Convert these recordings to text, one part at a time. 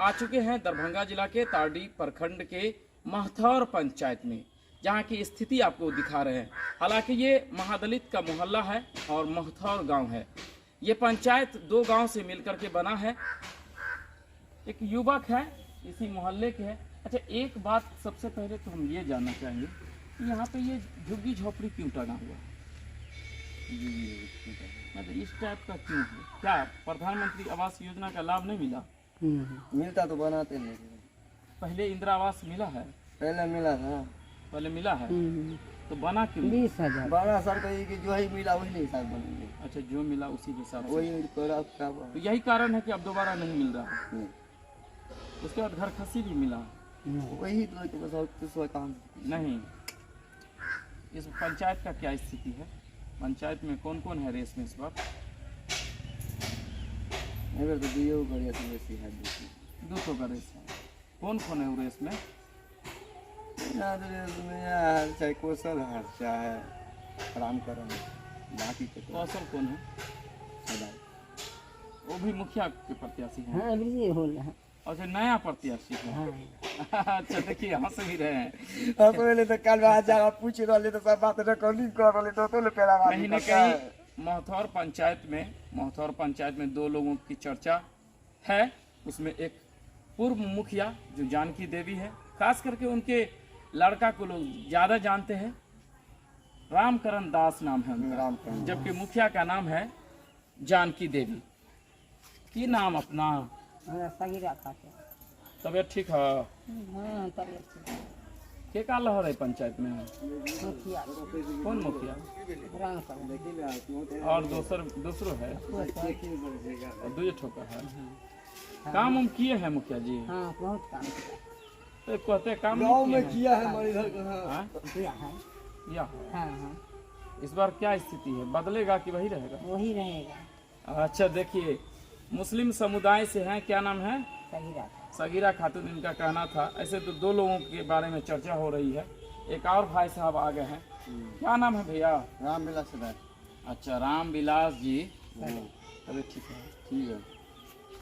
आ चुके हैं दरभंगा जिला के तारडी प्रखंड के महथौर पंचायत में, जहां की स्थिति आपको दिखा रहे हैं। हालांकि ये महादलित का मोहल्ला है और महथौर गांव है। ये पंचायत दो गांव से मिलकर के बना है। एक युवक है, इसी मोहल्ले के है। अच्छा, एक बात सबसे पहले तो हम ये जानना चाहेंगे कि यहाँ पे ये झुग्गी झोपड़ी क्यों टंगा हुआ है? मतलब इस टाइप का क्यों है? क्या प्रधानमंत्री आवास योजना का लाभ नहीं मिला? मिलता तो बनाते नहीं। पहले इंदिरा आवास मिला है? पहले मिला था। पहले मिला है तो बना क्यों? 20,000 12 साल का कि जो ही मिला वही हिसाब बनेंगे। अच्छा, जो मिला उसी के हिसाब से। वही तो यही कारण है कि अब दोबारा नहीं मिल रहा है। उसके बाद घर खसी भी मिला वही तो काम नहीं। इस पंचायत का क्या स्थिति है? पंचायत में कौन कौन है रेस में इस वक्त? अगर तो दियो बढ़िया से वैसी है। 200 का रेस है। कौन कौन है वो रेस में? चाहे कौशल है, चाहे रामकरण, बाकी तो कौशल कौन है? वो भी मुखिया के प्रत्याशी हैं। हाँ, अभी हो रहा है। अच्छा, नया प्रत्याशी है। हाँ। अच्छा, देखिए हंस भी रहे हैं। पहले तो कल बात जाकर पूछ रहे तो सब बात रिकॉर्डिंग कर रहे तो पहला बात कहीं न कहीं महथौर पंचायत में दो लोगों की चर्चा है। उसमें एक पूर्व मुखिया जो जानकी देवी है, खास करके उनके लड़का को लोग ज़्यादा जानते हैं। रामकरण दास नाम है उनका, जबकि मुखिया का नाम है जानकी देवी। की नाम अपना? सगीरा खाते। तबियत ठीक है? हाँ, तबियत ठीक है। के का लहर है पंचायत में? मुखिया। कौन मुखिया? रामकरण। और दूसरो है? और दो ठोका है। काम हम किए हैं मुखिया जी? हाँ, बहुत काम किया। तो कहते काम गाँव नहीं में किया है हमारे इधर। किया है? किया है। हाँ हाँ। इस बार क्या स्थिति है? बदलेगा कि वही रहेगा? वही रहेगा। अच्छा, देखिए मुस्लिम समुदाय से हैं, क्या नाम है? सगीरा। सगीरा खातून इनका कहना था। ऐसे तो दो लोगों के बारे में चर्चा हो रही है। एक और भाई साहब आ गए हैं। क्या नाम है भैया? रामविलास। अच्छा, रामविलास जी। तबियत ठीक है? ठीक है।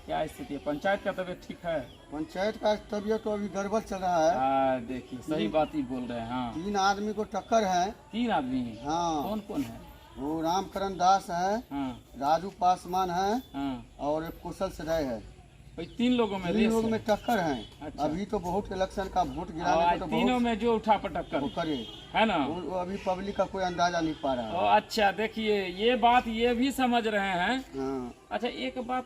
क्या स्थिति है? पंचायत का तबियत ठीक है? पंचायत का तबियत तो अभी गड़बड़ चल रहा है। देखिए सही बात ही बोल रहे हैं। हाँ, 3 आदमी को टक्कर है। 3 आदमी हैं? हाँ। कौन कौन है? वो रामकरण दास है, हाँ राजू पासवान है, हाँ। और एक कुशल सराय है। भाई 3 लोगों में 3 लोग रेस में है। टक्कर है। अच्छा। अभी तो बहुत इलेक्शन का वोट और गिराने को तो तीनों बहुत में जो उठा पटक्कर वो करे। है ना? वो अभी पब्लिक का कोई अंदाजा नहीं पा रहा है। अच्छा, देखिए ये बात ये भी समझ रहे हैं। हाँ। अच्छा, एक बात,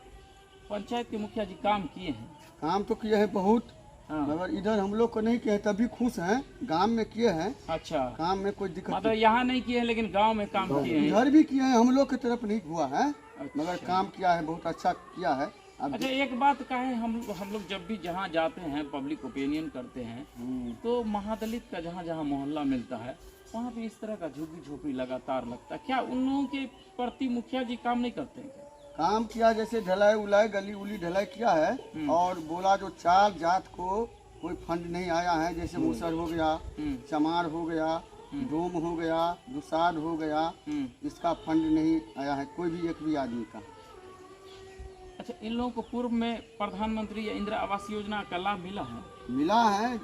पंचायत के मुखिया जी काम किए हैं? काम तो किए हैं बहुत, हाँ। मगर इधर हम लोग को नहीं किए हैं, तभी खुश हैं। गांव में किए हैं, अच्छा, काम में कोई दिक्कत मतलब यहाँ नहीं किए हैं लेकिन गांव में काम किए हैं। इधर भी किए हैं, हम लोग की तरफ नहीं हुआ है। अच्छा। मगर काम किया है, बहुत अच्छा किया है। अब अच्छा, एक बात कहें, हम लोग जब भी जहाँ जाते हैं पब्लिक ओपिनियन करते हैं तो महादलित का जहाँ जहाँ मोहल्ला मिलता है वहाँ पे इस तरह का झुग्गी झोपड़ी लगातार लगता है। क्या उन लोगों के प्रति मुखिया जी काम नहीं करते हैं? काम किया, जैसे ढलाई उलाई गली उली ढलाई किया है, और बोला जो 4 जात को कोई फंड नहीं आया है, जैसे मूसर हो गया, चमार हो गया, डोम हो गया, दुसाद हो गया, इसका फंड नहीं आया है कोई भी एक भी आदमी का। अच्छा, इन लोगों को पूर्व में प्रधानमंत्री या इंदिरा आवास योजना का लाभ मिला है? मिला है,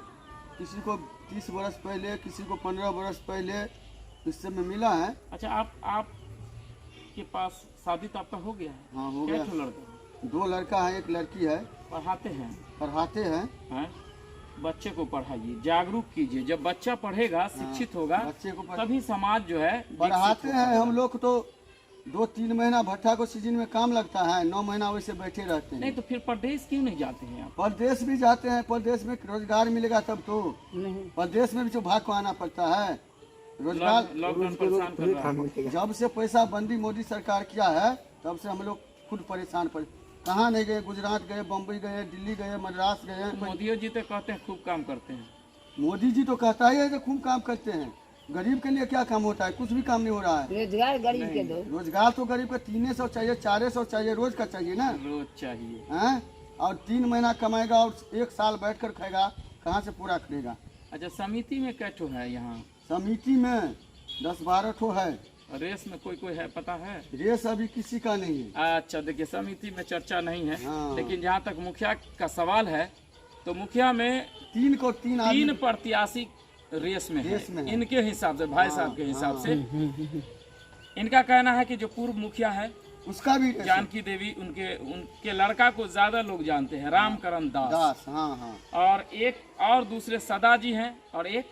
किसी को 30 बरस पहले, किसी को 15 बरस पहले, इस सब में मिला है। अच्छा, आप के पास शादी तो आपका हो गया है? हाँ, हो क्या गया। लड़का? 2 लड़का है, 1 लड़की है। पढ़ाते हैं? पढ़ाते हैं। हैं? बच्चे को पढ़ाइए, जागरूक कीजिए। जब बच्चा पढ़ेगा, शिक्षित होगा, बच्चे को तभी समाज जो है पढ़ाते हैं। हम लोग तो 2-3 महीना भट्टा को सीजन में काम लगता है, 9 महीना वैसे बैठे रहते हैं। नहीं तो फिर प्रदेश क्यों नहीं जाते हैं आप? परदेश भी जाते हैं, परदेश में रोजगार मिलेगा तब तो। परदेश में भी तो भाग को आना पड़ता है। रोजगार लॉकडाउन परेशान कर रहा है। जब से पैसा बंदी मोदी सरकार किया है तब से हम लोग खुद परेशान कहाँ नहीं गए, गुजरात गए, बम्बई गए, दिल्ली गए, मद्रास गए। मोदी जी तो कहते हैं खूब काम करते हैं। मोदी जी तो कहता ही है कि खूब काम करते हैं। गरीब के लिए क्या काम होता है? कुछ भी काम नहीं हो रहा है। रोजगार गरीब के दो। रोजगार तो गरीब का 300 चाहिए, 400 चाहिए, रोज का चाहिए ना। रोज चाहिए। हैं? और 3 महीना कमाएगा और 1 साल बैठकर खाएगा, कहाँ से पूरा करेगा? अच्छा, समिति में कै ठो है यहाँ? समिति में 10-12 ठो है। रेस में कोई कोई है, पता है? रेस अभी किसी का नहीं है। अच्छा देखिए, समिति में चर्चा नहीं है। हाँ। लेकिन जहाँ तक मुखिया का सवाल है तो मुखिया में तीन तीन प्रत्याशी रेस में रेस है। में है। इनके हिसाब से, भाई साहब के हिसाब हाँ। से इनका कहना है कि जो पूर्व मुखिया है उसका भी रेस है। जानकी देवी, उनके लड़का को ज्यादा लोग जानते हैं, रामकरण दास। हाँ हाँ। और एक और दूसरे सदा जी हैं, और एक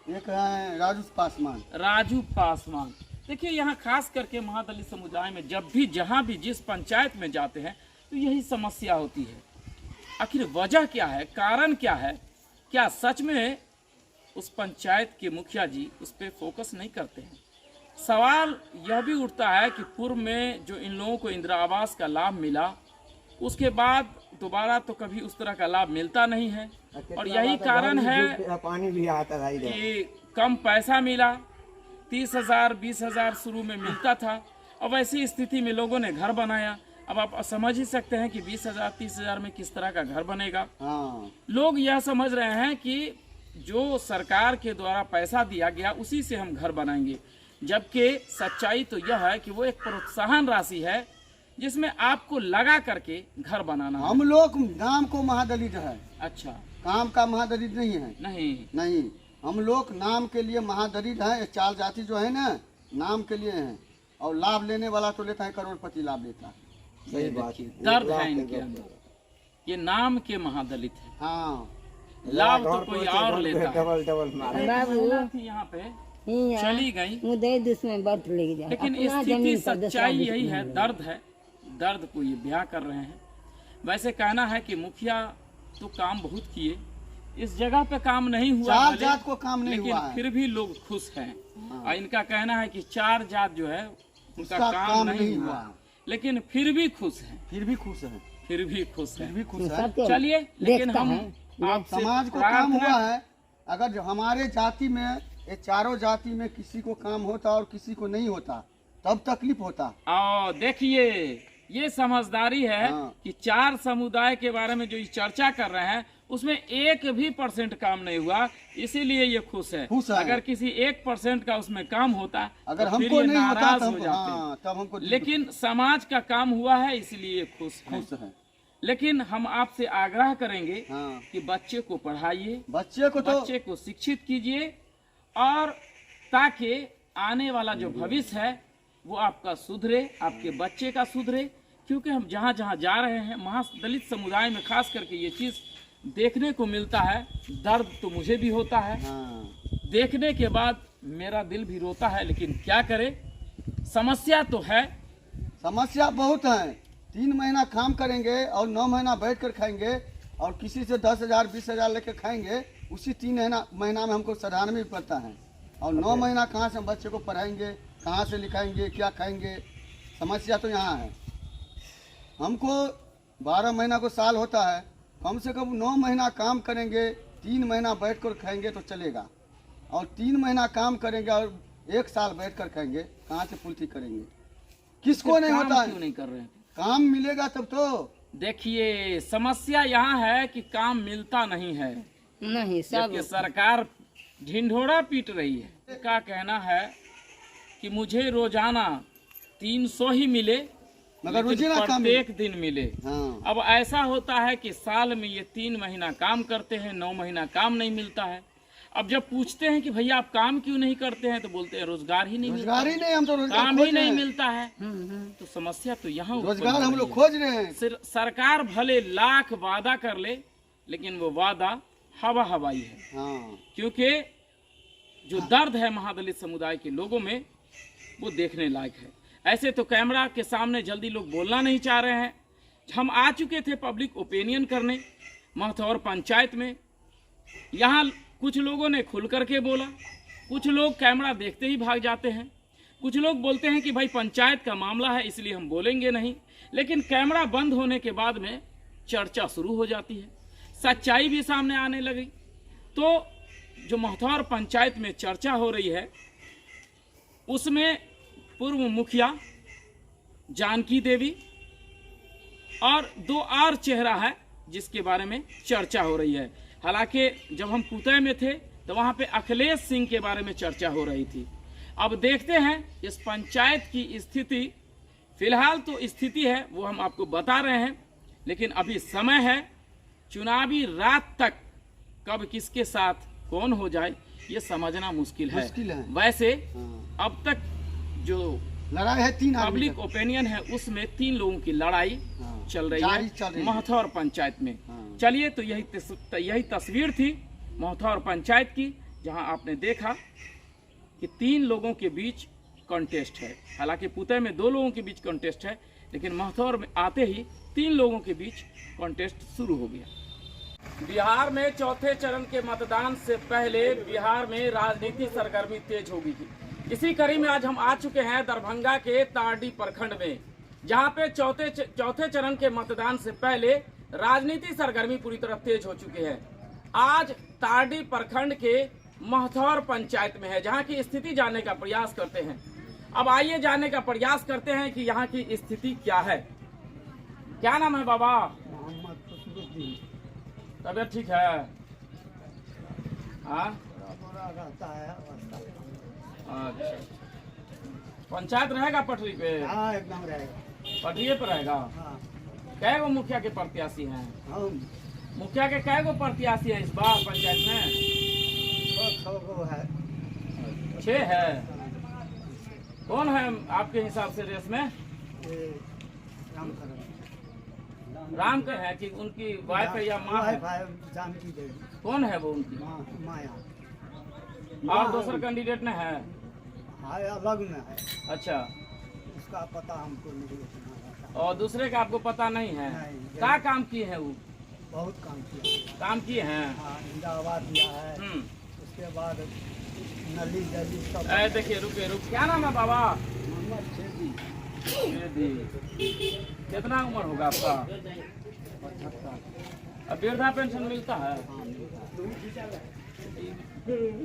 है राजू पासवान। राजू पासवान। देखिए, यहाँ खास करके महादलित समुदाय में जब भी जहाँ भी जिस पंचायत में जाते हैं तो यही समस्या होती है। आखिर वजह क्या है, कारण क्या है? क्या सच में उस पंचायत के मुखिया जी उस पर फोकस नहीं करते हैं? सवाल यह भी उठता है कि पूर्व में जो इन लोगों को इंदिरा आवास का लाभ मिला, उसके बाद दोबारा तो कभी उस तरह का लाभ मिलता नहीं है। और यही कारण है पानी भी आता था कि कम पैसा मिला। 30,000 20,000 शुरू में मिलता था। अब ऐसी स्थिति में लोगों ने घर बनाया। अब आप समझ ही सकते हैं कि 20,000 30,000 में किस तरह का घर बनेगा। हाँ। लोग यह समझ रहे हैं कि जो सरकार के द्वारा पैसा दिया गया उसी से हम घर बनाएंगे, जबकि सच्चाई तो यह है कि वो एक प्रोत्साहन राशि है जिसमें आपको लगा करके घर बनाना है। हम लोग नाम को महादलित है। अच्छा, काम का महादलित नहीं है। नहीं, हम लोग नाम के लिए महादलित है। चार जाति जो है ना, नाम के लिए है, और लाभ लेने वाला तो लेता है, करोड़पति लाभ लेता है। सही बात है। दर्द है इनके अंदर, ये नाम के महादलित है। हाँ, लाभ तो कोई और लेता है। बाबू थी यहाँ पे हियां चली गई, मुदे दुश्मन बट ले जा। लेकिन अपना स्थिति जमीन पर सच्चाई दस्तावेज यही है, दर्द है। दर्द को ये ब्याह कर रहे हैं। वैसे कहना है कि मुखिया तो काम बहुत किए, इस जगह पे काम नहीं हुआ, चार भले, जात को काम नहीं लेकिन हुआ है। फिर भी लोग खुश हैं। हाँ। और इनका कहना है कि चार जात जो है उनका उसका काम नहीं हुआ, लेकिन फिर भी खुश हैं। फिर भी खुश है। फिर भी खुश फिर हैं। भी खुश है। सबके चलिए, लेकिन देखता हम है। आपसे समाज को काम प्रार्थना- हुआ है। अगर जो हमारे जाति में, ये चारों जाति में किसी को काम होता और किसी को नहीं होता, तब तकलीफ होता। और देखिए, ये समझदारी है हाँ। कि चार समुदाय के बारे में जो ये चर्चा कर रहे हैं उसमें 1% काम नहीं हुआ, इसीलिए ये खुश है। खुश है। अगर किसी 1% का उसमें काम होता अगर तो फिर हमको ये नहीं होता नाराज तो हो हमको, जाते। हाँ, तब हमको लेकिन समाज का काम हुआ है, इसलिए खुश है। खुश है। लेकिन हम आपसे आग्रह करेंगे हाँ। कि बच्चे को पढ़ाइए, बच्चे को तो बच्चे को शिक्षित कीजिए, और ताकि आने वाला जो भविष्य है वो आपका सुधरे, आपके बच्चे का सुधरे। क्योंकि हम जहाँ जहाँ जा रहे हैं, महादलित समुदाय में खास करके ये चीज़ देखने को मिलता है। दर्द तो मुझे भी होता है, हाँ, देखने के बाद मेरा दिल भी रोता है, लेकिन क्या करें, समस्या तो है। समस्या बहुत है। 3 महीना काम करेंगे और 9 महीना बैठ कर खाएंगे, और किसी से 10,000 20,000 लेके खाएंगे। उसी 3 महीना में हमको सधारना भी पड़ता है, और 9 महीना कहाँ से हम बच्चे को पढ़ाएंगे, कहाँ से लिखाएंगे, क्या खाएंगे। समस्या तो यहाँ है। हमको 12 महीना को साल होता है, कम से कम 9 महीना काम करेंगे, 3 महीना बैठ कर खाएंगे तो चलेगा, और 3 महीना काम करेंगे और 1 साल बैठ कर खाएंगे, कहाँ से पूर्ति करेंगे? किसको नहीं काम होता क्यों है? नहीं कर रहे हैं? काम मिलेगा तब तो। देखिए, समस्या यहाँ है कि काम मिलता नहीं है, नहीं सब जबकि सरकार ढिंढोरा पीट रही है। का कहना है कि मुझे रोजाना 300 ही मिले, मगर लेकिन रोजाना काम प्रत्येक दिन मिले। हाँ, अब ऐसा होता है कि साल में ये 3 महीना काम करते हैं, 9 महीना काम नहीं मिलता है। अब जब पूछते हैं कि भैया आप काम क्यों नहीं करते हैं, तो बोलते हैं रोजगार ही नहीं मिलता, रोजगार ही नहीं। हम तो रोजगार काम खोज ही रहे नहीं हैं। मिलता है। तो समस्या तो यहाँ उत्पन्न रोजगार हो हम रही लोग है। खोज रहे हैं। सरकार भले लाख वादा कर ले, लेकिन वो वादा हवा हवाई है। हाँ, क्योंकि जो दर्द है महादलित समुदाय के लोगों में, वो देखने लायक है। ऐसे तो कैमरा के सामने जल्दी लोग बोलना नहीं चाह रहे हैं। हम आ चुके थे पब्लिक ओपिनियन करने महथौर पंचायत में। यहाँ कुछ लोगों ने खुल करके बोला, कुछ लोग कैमरा देखते ही भाग जाते हैं, कुछ लोग बोलते हैं कि भाई पंचायत का मामला है इसलिए हम बोलेंगे नहीं। लेकिन कैमरा बंद होने के बाद में चर्चा शुरू हो जाती है, सच्चाई भी सामने आने लगी। तो जो महथौर पंचायत में चर्चा हो रही है, उसमें पूर्व मुखिया जानकी देवी और 2 और चेहरा है जिसके बारे में चर्चा हो रही है। हालांकि जब हम कुतय में थे तो वहाँ पे अखिलेश सिंह के बारे में चर्चा हो रही थी। अब देखते हैं इस पंचायत की स्थिति। फिलहाल तो स्थिति है वो हम आपको बता रहे हैं, लेकिन अभी समय है चुनावी रात तक कब किसके साथ कौन हो जाए ये समझना मुश्किल है। वैसे अब तक जो लड़ाई है 3 आदमी पब्लिक ओपिनियन है उसमें 3 लोगों की लड़ाई चल रही है महथौर पंचायत में। चलिए तो यही तस्वीर थी महथौर पंचायत की, जहां आपने देखा कि 3 लोगों के बीच कॉन्टेस्ट है। हालांकि पुते में 2 लोगों के बीच कॉन्टेस्ट है, लेकिन महथौर में आते ही 3 लोगों के बीच कॉन्टेस्ट शुरू हो गया। बिहार में चौथे चरण के मतदान से पहले बिहार में राजनीतिक सरगर्मी तेज होगी। इसी कड़ी में आज हम आ चुके हैं दरभंगा के तारडी प्रखंड में, जहां पे चौथे चरण के मतदान से पहले राजनीतिक सरगर्मी पूरी तरह तेज हो चुकी है। आज तारडी प्रखंड के महथौर पंचायत में है, जहां की स्थिति जानने का प्रयास करते हैं। अब आइए जानने का प्रयास करते हैं कि यहाँ की स्थिति क्या है। क्या नाम है बाबा? तबियत ठीक है? हाँ अच्छा, पंचायत रहेगा पटरी पे? हाँ एकदम रहेगा, पटरी पे रहेगा। कै गो मुखिया के प्रत्याशी हैं? मुखिया के कै गो प्रत्याशी है इस बार पंचायत में? 6 है। कौन है आपके हिसाब से रेस में? राम का है कि उनकी वाइफ है या माँ है? कौन है वो उनकी? और दूसरा कैंडिडेट ने है? अलग में है। अच्छा, उसका पता हमको नहीं। और दूसरे का आपको पता नहीं है? क्या काम किए हैं वो? बहुत काम किए हैं। इंदिरा आवास दिया है, उसके बाद नली जली सब। देखिए रुके क्या नाम है बाबा? मोहम्मद छेदी। कितना उम्र होगा आपका? 75। अब वृद्धा पेंशन मिलता है?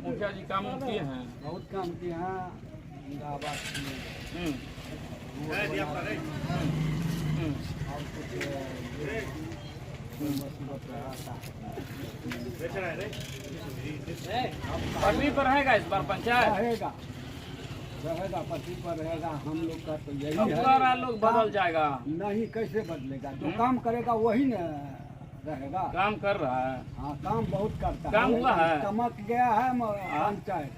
मुखिया जी काम किए हैं? बहुत काम किए हैं। इंदिरा आवास पटरी पर रहेगा इस बार पंचायत? रहेगा पटरी पर रहेगा। हम लोग का तो यही है। सारा लोग बदल जाएगा? नहीं, कैसे बदलेगा? जो काम करेगा वही न रहेगा। काम कर रहा है? हाँ, काम बहुत करता है। काम हुआ है? चमक गया है पंचायत।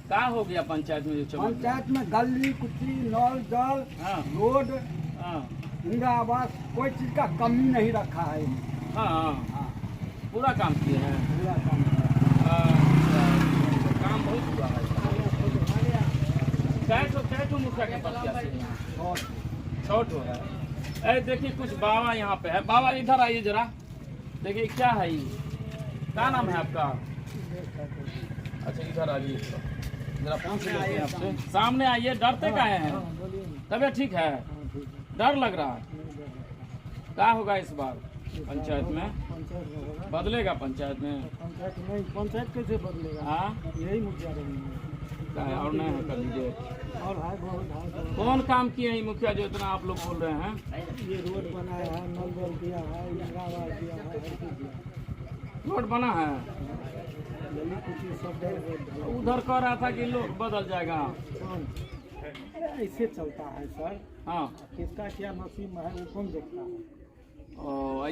क्या हो गया पंचायत में? जो पंचायत में गली कुची, नल जल, रोड, इंदिरा आवास, कोई चीज का कमी नहीं रखा है। हाँ, पूरा काम किए हैं। पूरा काम काम बहुत हुआ है। कैठो मुखिया के प्रत्याशी? 6 है। देखिए कुछ बाबा यहाँ पे है। बाबा इधर आइए जरा, देखिए क्या है ये? क्या नाम है आपका? अच्छा इधर आइए जरा, पूछ लेते हैं आपसे। सामने आइए, डरते काहे हैं? तबियत ठीक है? डर लग रहा है? क्या होगा इस बार पंचायत में? बदलेगा पंचायत में? पंचायत कैसे बदलेगा? हाँ, यही मुखिया और नहीं है कैंडिडेट? और है बहुत। कौन काम किए हैं मुखिया जो इतना आप लोग बोल रहे हैं? ये रोड बनाया है, नल जल दिया है, इंदिरा आवास दिया है, हर चीज दिया। रोड बना है? गली कुची सब उधर कह रहा था कि लोग बदल जाएगा। ऐसे चलता है सर। हाँ, किसका क्या नसीब है वो कौन देखता है?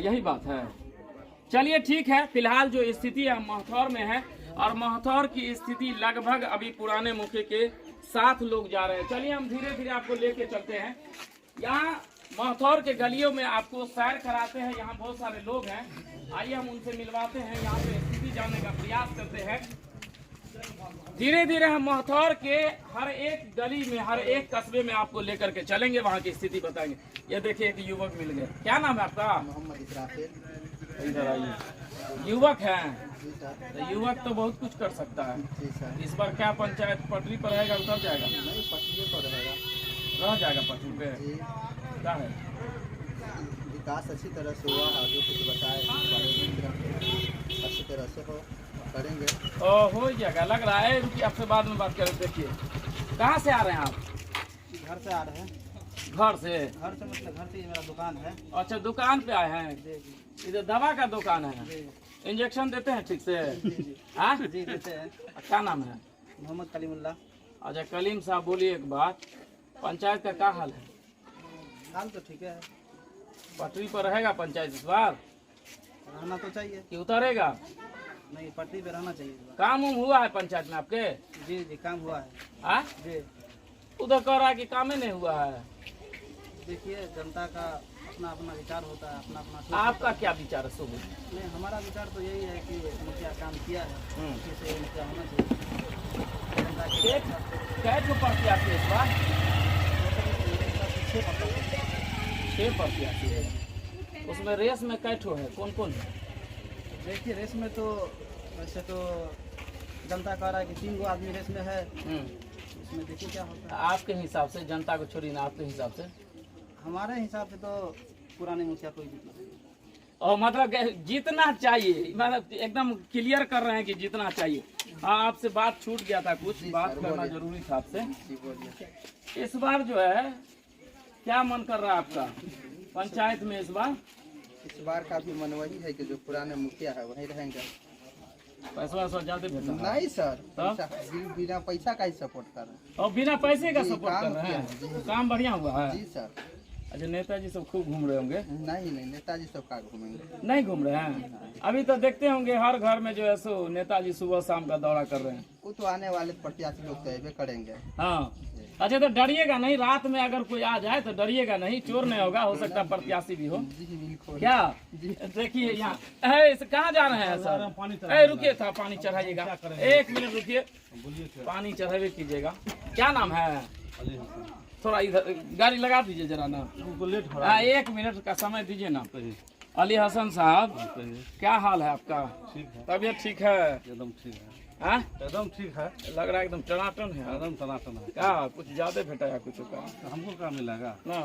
यही बात है। चलिए ठीक है, फिलहाल जो स्थिति है महथौर में है, और महथौर की स्थिति लगभग अभी पुराने मुखिया के 7 लोग जा रहे हैं। चलिए हम धीरे धीरे आपको लेके चलते हैं। यहाँ महथौर के गलियों में आपको सैर कराते हैं। यहाँ बहुत सारे लोग हैं, आइए हम उनसे मिलवाते हैं, यहाँ पे स्थिति जानने का प्रयास करते हैं। धीरे धीरे हम महथौर के हर एक गली में, हर एक कस्बे में आपको लेकर के चलेंगे, वहाँ की स्थिति बताएंगे। ये देखिए एक युवक मिल गए। क्या नाम है आपका? मोहम्मद इस्राफिल। इधर आइए। युवक हैं तो युवक तो बहुत कुछ कर सकता है। इस बार क्या पंचायत पटरी पर रहेगा, उतर जाएगा? नहीं, पटरी पर रहेगा। रह जाएगा पटरी पे? क्या है? विकास अच्छी तरह से हुआ है, जो कुछ बताए अच्छी तरह से हो करेंगे। हो जाएगा लग रहा है। रुकिए आपसे बाद में बात करें। देखिए कहाँ से आ रहे हैं आप? घर से आ रहे हैं। घर से? मतलब घर से, ये मेरा दुकान है। अच्छा, दुकान पे आए हैं। इधर दवा का दुकान है? इंजेक्शन देते हैं ठीक से? हाँ जी देते हैं। क्या नाम है? मोहम्मद कलीमुल्लाह। अच्छा कलीम साहब बोलिए एक बात, पंचायत का क्या हाल है? हाल तो ठीक है, पटरी पर रहेगा पंचायत इस बार रहना तो चाहिए। कि उतरेगा? नहीं, पटरी पे रहना चाहिए इस बार। काम उम हुआ है पंचायत में आपके? जी जी, काम हुआ है। हाँ जी, उधर कह रहा है कि काम ही नहीं हुआ है। देखिए जनता का अपना अपना विचार होता है, अपना अपना सोच आपका होता क्या विचार है सुबह? है। नहीं, हमारा विचार तो यही है कि मुखिया काम किया है, हम्म। उसी से मुखिया होना चाहिए। जनता के कै ठो प्रत्याशी इस बार? 6%। 6 प्रत्याशी है। उसमें रेस में कै ठो है, कौन कौन है? देखिए रेस में तो वैसे तो जनता कह रहा है कि 3 गो आदमी रेस में है, इसमें देखिए क्या होता है। आपके हिसाब से, जनता को छोड़ी ना, आपके हिसाब से? हमारे हिसाब से तो पुराने मुखिया कोई भी नहीं। और मतलब कि जीतना चाहिए, मतलब एकदम क्लियर कर रहे हैं कि जीतना चाहिए। हाँ, आपसे बात छूट गया था, कुछ बात करना जरूरी था आपसे। इस बार जो है क्या मन कर रहा है आपका पंचायत में इस बार? इस बार का भी मन वही है कि जो पुराने मुखिया है वही रहेंगे। पैसा वैसा ज्यादा भेजा? नहीं सर, तब? बिना पैसा का ही सपोर्ट कर रहे हैं। और बिना पैसे का जी, सपोर्ट कर काम रहे किया हैं? है। काम बढ़िया हुआ है? जी सर। अच्छा, नेताजी सब खूब घूम रहे होंगे? नहीं नहीं, नेताजी सब का घूमेंगे। नहीं घूम रहे हैं? अभी तो देखते होंगे हर घर में जो है सो नेताजी सुबह शाम का दौरा कर रहे हैं। वो तो आने वाले प्रत्याशी लोग तो ऐबे करेंगे। हाँ। अच्छा, तो डरिएगा नहीं? रात में अगर कोई आ जाए तो डरिएगा नहीं? चोर नहीं होगा? हो सकता है प्रत्याशी भी हो। जी बिल्कुल। क्या देखिए यहाँ कहाँ जा रहे हैं सर? रुकिए, था पानी चढ़ाइएगा, 1 मिनट रुकिए, पानी चढ़ावे कीजिएगा। क्या नाम है? थोड़ा इधर गाड़ी लगा दीजिए जरा ना, 1 मिनट का समय दीजिए ना। अली हसन साहब, क्या हाल है आपका? ठीक है, तबीयत ठीक है? एकदम ठीक है, हाँ? एकदम ठीक है, लग रहा है एकदम टनाटन है। एकदम टनाटन है। क्या कुछ ज्यादा भेटाया कुछ का? हमको क्या मिलेगा? ना।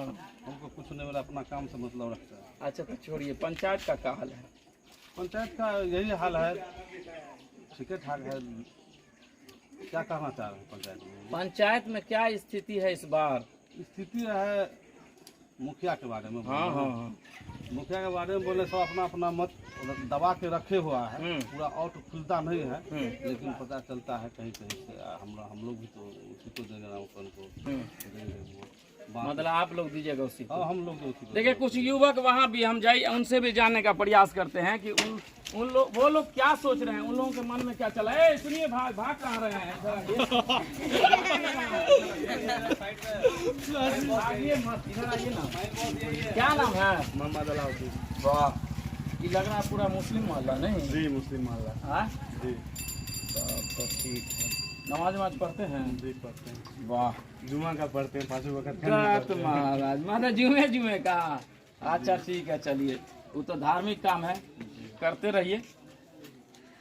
हमको कुछ नहीं मिला, अपना काम से मतलब रखता है। अच्छा तो छोड़िए, पंचायत का क्या हाल है? पंचायत का यही हाल है, ठीक ठाक है। क्या कहना चाह रहे हैं पंचायत में? पंचायत में क्या स्थिति है इस बार? स्थिति है मुखिया के बारे में। हाँ हाँ हाँ। मुखिया के बारे में बोले सब अपना अपना मत दबा के रखे हुआ है, हम्म। पूरा आउट खुलता नहीं है, लेकिन पता चलता है कहीं कहीं से। हम लोग भी तो उसी को देंगे नामांकन को, देंगे वोट। मतलब आप लोग दीजिएगा उसी को? हाँ, हम लोग तो उसी को। देखिए कुछ युवक वहाँ भी हम जाइए, उनसे भी जानने का प्रयास करते हैं कि उन लोग, वो लोग क्या सोच रहे हैं, उन लोगों के मन में क्या चला है। सुनिए, भाग कहाँ रहे हैं? आइए मत, इधर आइए ना। क्या नाम है? मोहम्मद अलाउद्दीन। वाह, ये लग रहा है पूरा मुस्लिम मोहल्ला नहीं? जी, मुस्लिम मोहल्ला। हाँ जी तो ठीक है। नमाज वमाज पढ़ते हैं? जी, पढ़ते हैं। वाह, जुमा का पढ़ते हैं, 5 वक्त तो महाराज मतलब जुमे का। अच्छा ठीक है, चलिए, वो तो धार्मिक काम है, करते रहिए।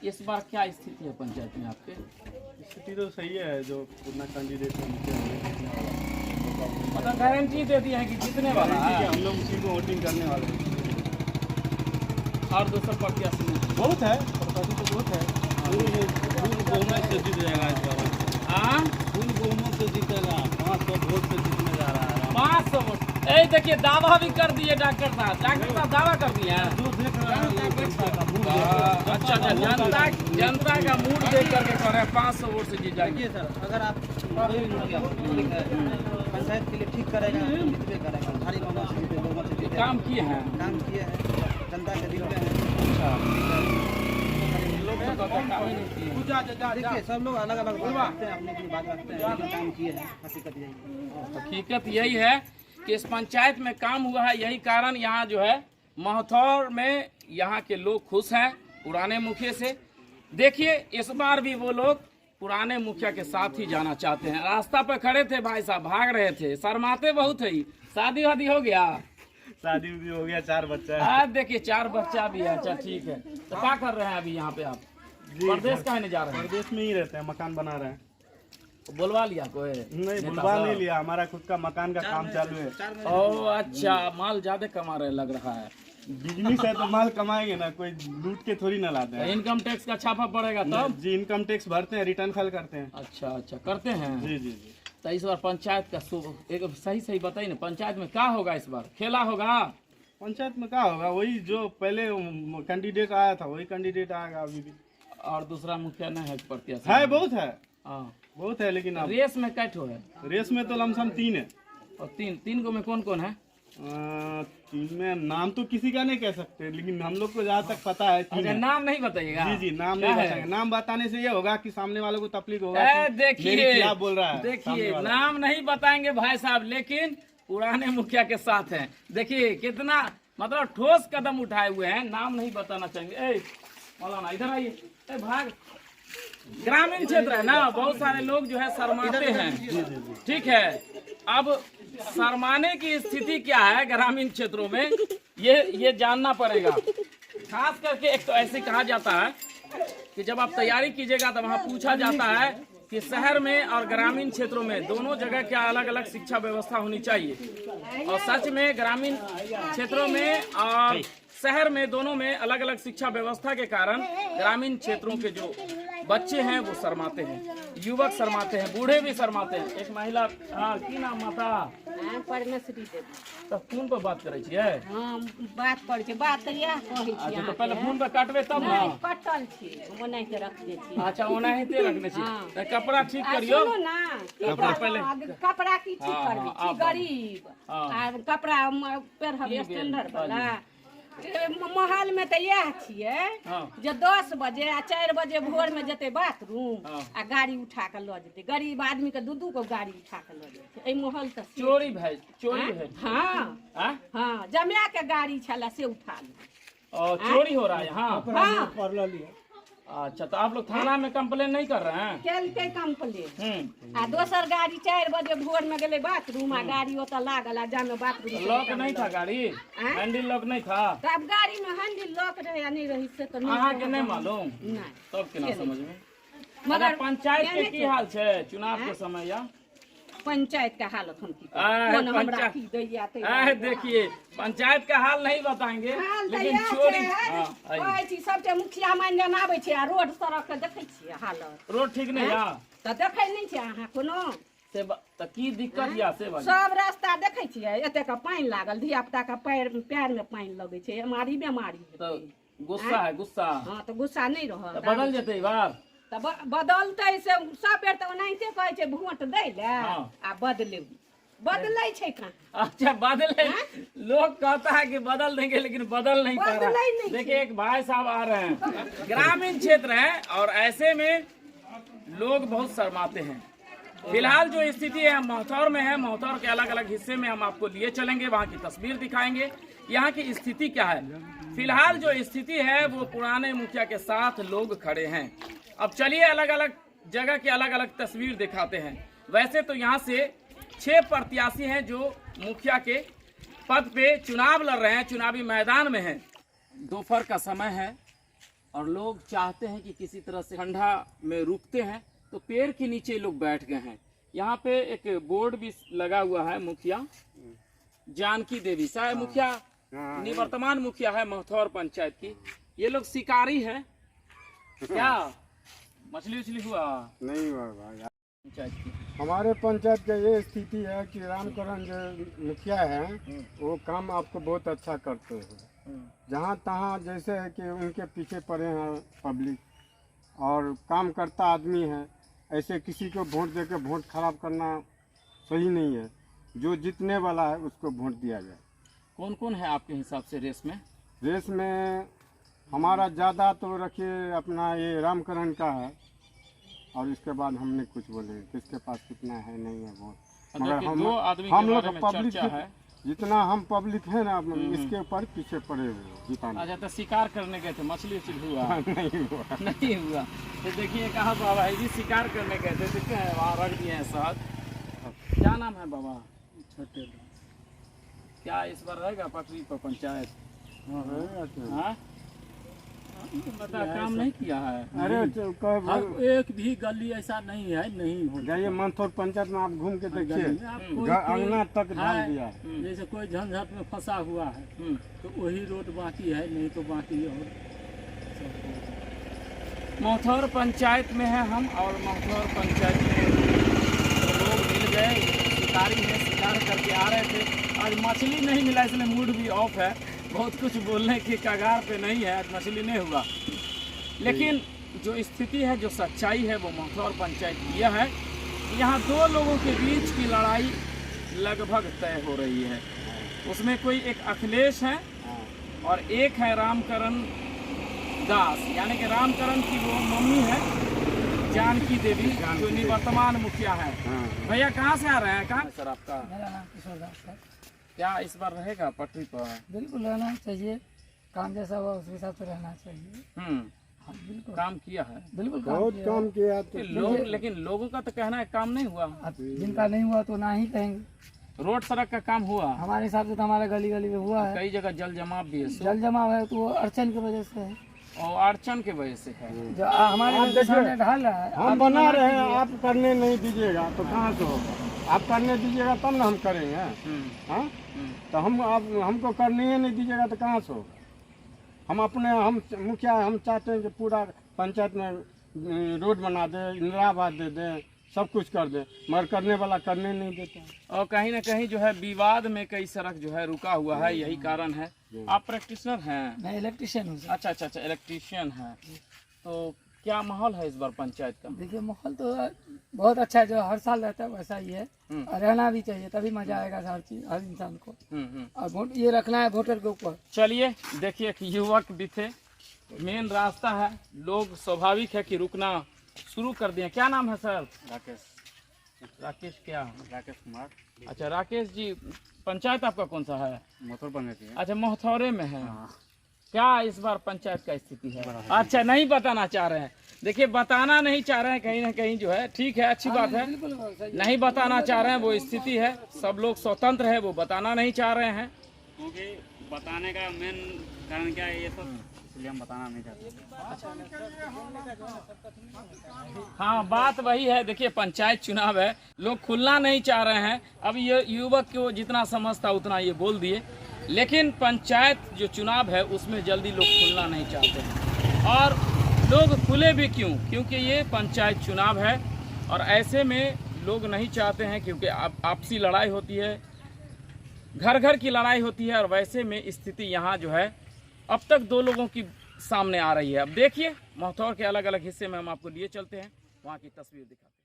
इस बार क्या स्थिति है पंचायत में आपके? स्थिति तो सही है, जो पुराना कैंडिडेट है मतलब गारंटी दे दी है कि जीतने वाला है? हम लोग उसी को वोटिंग करने वाले हैं। और दूसरा प्रत्याशी में बहुत है, प्रत्याशी तो बहुत है। फुल बहुमत से जीत जाएगा इस बार। हाँ, फुल बहुमत से जीतेगा, 500 वोट से जीतने जा रहा है। 500 वोट। देखिए दावा भी कर दिए डॉक्टर साहब दावा कर दिए हैं। जो देख रहा है जनता का मूड देख रहा है। अच्छा, जनता का मूड देख करके कह रहे हैं 500 वोट से जीत जाएंगे। देखिए सर, अगर आप कोई भी मुखिया पंचायत के लिए ठीक करेगा, जीतबे करेगा, भारी बहुमत से जीते, बहुमत से जीते। काम किए हैं? काम किए हैं, जनता के दिल में है। लोग तो कहते हैं काम ही नहीं किए। देखिए सब लोग अलग अलग बात रखते हैं, अपनी अपनी बात रखते हैं, लेकिन काम किए हैं, हकीकत यही है। हकीकत यही है कि इस पंचायत में काम हुआ है, यही कारण यहाँ जो है महथौर में यहाँ के लोग खुश हैं पुराने मुखिया से। देखिए इस बार भी वो लोग पुराने मुखिया के साथ ही जाना चाहते हैं। रास्ता पर खड़े थे भाई साहब, भाग रहे थे, शर्माते बहुत है। शादी वादी हो गया? शादी भी हो गया, 4 बच्चा है। आज देखिए 4 बच्चा भी है। अच्छा ठीक है, तो क्या कर रहे हैं अभी यहाँ पे आप? प्रदेश कहाँ नहीं जा रहे हैं? प्रदेश में ही रहते हैं, मकान बना रहे हैं। बुलवा लिया कोई? नहीं, बुलवा नहीं लिया, हमारा खुद का मकान का काम चालू है। ओ अच्छा, माल ज्यादा कमा रहे लग रहा है। बिजनेस है तो माल कमाएंगे ना, कोई लूट के थोड़ी ना लाते हैं। इनकम टैक्स का छापा पड़ेगा तब? जी, इनकम टैक्स भरते हैं, रिटर्न फाइल करते हैं। अच्छा अच्छा, करते हैं। जी जी जी। तो इस बार पंचायत का एक सही बताइए ना, पंचायत में क्या होगा इस बार? खेला होगा? पंचायत में क्या होगा, वही जो पहले कैंडिडेट आया था वही कैंडिडेट आएगा अभी भी। और दूसरा मुखिया नहीं है प्रत्याशी? है, बहुत है। हाँ बहुत है, लेकिन अब रेस में कैठो है? रेस में तो लमसम 3 है। और तीन को में कौन कौन है? 3 में नाम तो किसी का नहीं कह सकते, लेकिन हम लोग को जहाँ तक पता है 3 अच्छा, है। नाम नहीं बताइएगा? जी जी, नाम क्या नहीं है? बताएंगे। नाम बताने से ये होगा कि सामने वालों को तकलीफ होगा ए, कि देखिए मेरी क्या बोल रहा है। देखिए, सामने वाला। नाम नहीं बताएंगे भाई साहब, लेकिन पुराने मुखिया के साथ हैं। देखिए कितना मतलब ठोस कदम उठाए हुए हैं। नाम नहीं बताना चाहेंगे। ए मौलाना इधर आइए। ए भाग, ग्रामीण क्षेत्र है ना, बहुत सारे लोग जो है शर्माते हैं। ठीक है, अब शर्माने की स्थिति क्या है ग्रामीण क्षेत्रों में, ये जानना पड़ेगा। खास करके एक तो ऐसे कहा जाता है कि जब आप तैयारी कीजिएगा तो वहाँ पूछा जाता है कि शहर में और ग्रामीण क्षेत्रों में दोनों जगह क्या अलग अलग शिक्षा व्यवस्था होनी चाहिए। और सच में ग्रामीण क्षेत्रों में और शहर में दोनों में अलग अलग शिक्षा व्यवस्था के कारण ग्रामीण क्षेत्रों के जो बच्चे हैं वो शर्माते हैं, युवक शर्माते हैं, बूढ़े भी शर्माते हैं। एक महिला, हाँ की नाम माता? परमेश्वरी देवी। तो फोन पर बात करे छियै? हाँ बात कर छै, बात तो यह कहै छी। अच्छा, तो पहले फोन पर काटबे तब ना। कटल छी, ओनाहिते रख दे छी। अच्छा, ओनाहिते रखने छी। हाँ। तो कपड़ा ठीक आ करियो। सुनो ना, कपड़ा की ठीक हाँ, करबी हाँ, छी, गरीब हाँ। आ कपड़ा पेरहब स्टैंडर्ड वाला। महल में तो यह छियै हाँ। जे 10 बजे आ 4 बजे भोर में जेते बाथरूम हाँ। आ गाड़ी उठा के ल जेते। गरीब आदमी के दू को गाड़ी उठा के ल जेते। ए महल तो चोरी भाई, चोरी है। हाँ हाँ? हाँ, जमिया के गाड़ी छला से उठा ली। और चोरी हो रहा है यहाँ? हाँ, अच्छा, तो आप लोग थाना में कंप्लेन नहीं कर रहे हैं? केलकै कंप्लेन। आ हम्म। दोसर गाड़ी 4 बजे भोर में गेले बाथरूम आ गाड़ी ओतऽ लागल आ जामे बाथरूम लॉक नहीं था गाड़ी? हैंडल लॉक नहीं था? तब गाड़ी में हैंडल लॉक रहे या नहीं रही से तो नहीं अहाँ के नहीं मालूम? नहीं। तब केना समझ में? मगर मगर पंचायत के यानी की कि- हाल छे चुनाव के समय या? पंचायत का हालत हम की आह, कौन हमरा पंचायत- की दैया ते देखिए, पंचायत का हाल नहीं बताएंगे, हाल तो लेकिन यह चोरी। छै, हाँ, आइए। कहै छी सबके मुखिया मान जनाबै छै आ रोड सड़क के देखै छियै हालत रोड ठीक नहीं या? तऽ देखै नहीं छै अहाँ कोनो? से तो की दिक्कत या से बात? सब रास्ता देखै छियै, एते के पानि लागल, धिया पुता के पैर में पानि लगै छै, बीमारी तो गुस्सा है, गुस्सा हाँ तो गुस्सा नहीं तो रहल। बदल जेते ई बार। तऽ बदलतै से सब बेर तऽ ओनाहिते कहै छै वोट दै ले हाँ। आ बदलै छै कहाँ? अच्छा, बदले लोग कहता है कि बदल देंगे, लेकिन बदल नहीं पा रहा। बदलै नहीं देखिए, एक भाई साहब आ रहे हैं, ग्रामीण क्षेत्र है और ऐसे में लोग बहुत शर्माते हैं। फिलहाल जो स्थिति है हम महतौर में है, महतौर के अलग अलग हिस्से में हम आपको लिए चलेंगे, वहाँ की तस्वीर दिखाएंगे यहाँ की स्थिति क्या है। फिलहाल जो स्थिति है वो पुराने मुखिया के साथ लोग खड़े हैं। अब चलिए अलग अलग जगह की अलग अलग तस्वीर दिखाते हैं। वैसे तो यहाँ से 6 प्रत्याशी हैं जो मुखिया के पद पे चुनाव लड़ रहे हैं, चुनावी मैदान में हैं। दोपहर का समय है और लोग चाहते हैं कि किसी तरह से ठंडा में रुकते हैं, तो पेड़ के नीचे लोग बैठ गए हैं। यहाँ पे एक बोर्ड भी लगा हुआ है, मुखिया जानकी देवी शायद मुखिया निवर्तमान मुखिया है महथौर पंचायत की। ये लोग शिकारी है क्या? मछली उछली हुआ नहीं हुआ भाई। पंचायत की? हमारे पंचायत का ये स्थिति है कि रामकरण जो मुखिया है वो काम आपको बहुत अच्छा करते हैं। जहाँ तहाँ जैसे है कि उनके पीछे पड़े हैं पब्लिक और काम करता आदमी है, ऐसे किसी को वोट देकर वोट खराब करना सही नहीं है। जो जीतने वाला है उसको वोट दिया जाए। कौन कौन है आपके हिसाब से रेस में? रेस में हमारा ज़्यादा तो रखिए अपना ये रामकरण का है और इसके बाद हमने कुछ बोले किसके पास कितना है नहीं है वोट। मगर दो आदमी हम के लोग बारे में पब्लिक चर्चा है। जितना हम पब्लिक है ना इसके ऊपर पीछे पड़े हुए जिताने। अच्छा, तो शिकार करने गए थे, मछली उछली हुआ? नहीं हुआ। नहीं हुआ। तो देखिए कहाँ बाबा है जी, शिकार करने गए थे, दिखते हैं वहाँ रख दिए हैं शहद। क्या नाम है बाबा? छोटे। क्या इस बार रहेगा पटरी पर पंचायत? हाँ? बता, काम नहीं किया है? अरे एक भी गली ऐसा नहीं है, नहीं हो जाइए मंथौर पंचायत में आप घूम के देखिए, कोई अंगना तक ढाल है, दिया है। जैसे कोई झंझट में फंसा हुआ है तो वही रोड बाकी है, नहीं तो बाकी और महथौर पंचायत में है हम, और महथौर पंचायत में लोग मिल गए, शिकारी है, शिकार करके आ रहे थे। आज मछली नहीं मिला इसलिए मूड भी ऑफ है, बहुत कुछ बोलने की कगार पे नहीं है, आज मछली नहीं हुआ। लेकिन जो स्थिति है, जो सच्चाई है, वो महथौर पंचायत की यह है। यहाँ दो लोगों के बीच की लड़ाई लगभग तय हो रही है। उसमें कोई एक अखिलेश है और एक है रामकरण दास, यानी कि रामकरण की वो मम्मी है जानकी देवी, जो निवर्तमान मुखिया है। भैया कहाँ से आ रहे हैं? कहाँ सर आपका? मेरा नाम किशोर दास है। क्या इस बार रहेगा पटरी पर? बिल्कुल रहना चाहिए, काम जैसा हुआ उस हिसाब से रहना चाहिए। हाँ बिल्कुल काम किया है बिल्कुल काम किया तो लोग, लेकिन लोगों का तो कहना है काम नहीं हुआ। अब जिनका नहीं हुआ तो ना ही कहेंगे। रोड सड़क का काम हुआ, हमारे हिसाब से तो हमारे गली गली में हुआ है। कई जगह जल जमाव भी है, जल जमाव है तो वो अड़चन की वजह से है, और अड़चन की वजह से है। जो हमारे घर के सामने ढाल रहा है। हम बना रहे हैं, आप करने नहीं दीजिएगा तो कहाँ से होगा? आप करने दीजिएगा तब ना हम करेंगे। हाँ, तो हमको करने ही नहीं दीजिएगा तो कहाँ से होगा? हम मुखिया हम चाहते हैं कि पूरा पंचायत में रोड बना दे, इंदिरा आवास दे दे, सब कुछ कर दे, मगर करने वाला करने नहीं देता। और कहीं ना कहीं जो है विवाद में कई सड़क जो है रुका हुआ है, यही कारण है। आप प्रैक्टिशनर हैं? मैं इलेक्ट्रिशियन हूँ सर। अच्छा, इलेक्ट्रीशियन है। तो क्या माहौल है इस बार पंचायत का? देखिए माहौल तो बहुत अच्छा है, जो हर साल रहता है वैसा ही है, और रहना भी चाहिए, तभी मजा आएगा हर चीज, हर इंसान को। और वोट ये रखना है वोटर के ऊपर। चलिए देखिए, युवक भी थे, मेन रास्ता है, लोग स्वाभाविक है कि रुकना शुरू कर दिए। क्या नाम है सर? राकेश क्या? राकेश कुमार, अच्छा राकेश जी, पंचायत आपका कौन सा है? मोटर बनने की है। अच्छा, महथौरे में है। क्या इस बार पंचायत का स्थिति है? अच्छा, नहीं बताना चाह रहे हैं। देखिए, बताना नहीं चाह रहे हैं, कहीं ना कहीं जो है, ठीक है, अच्छी बात है, नहीं बताना चाह रहे हैं, वो स्थिति है। सब लोग स्वतंत्र है, वो बताना नहीं चाह रहे हैं। क्योंकि बताने का मेन कारण क्या है, ये सब इसलिए हम बताना नहीं चाहते। हाँ, बात वही है। देखिए, पंचायत चुनाव है, लोग खुलना नहीं चाह रहे हैं। अब ये युवक को जितना समझता उतना ये बोल दिए, लेकिन पंचायत जो चुनाव है उसमें जल्दी लोग खुलना नहीं चाहते हैं। और लोग खुले भी क्यों? क्योंकि ये पंचायत चुनाव है और ऐसे में लोग नहीं चाहते हैं, क्योंकि आपसी लड़ाई होती है, घर घर की लड़ाई होती है। और वैसे में स्थिति यहाँ जो है अब तक दो लोगों की सामने आ रही है। अब देखिए, महथौर के अलग अलग हिस्से में हम आपको लिए चलते हैं, वहाँ की तस्वीर दिखाते हैं।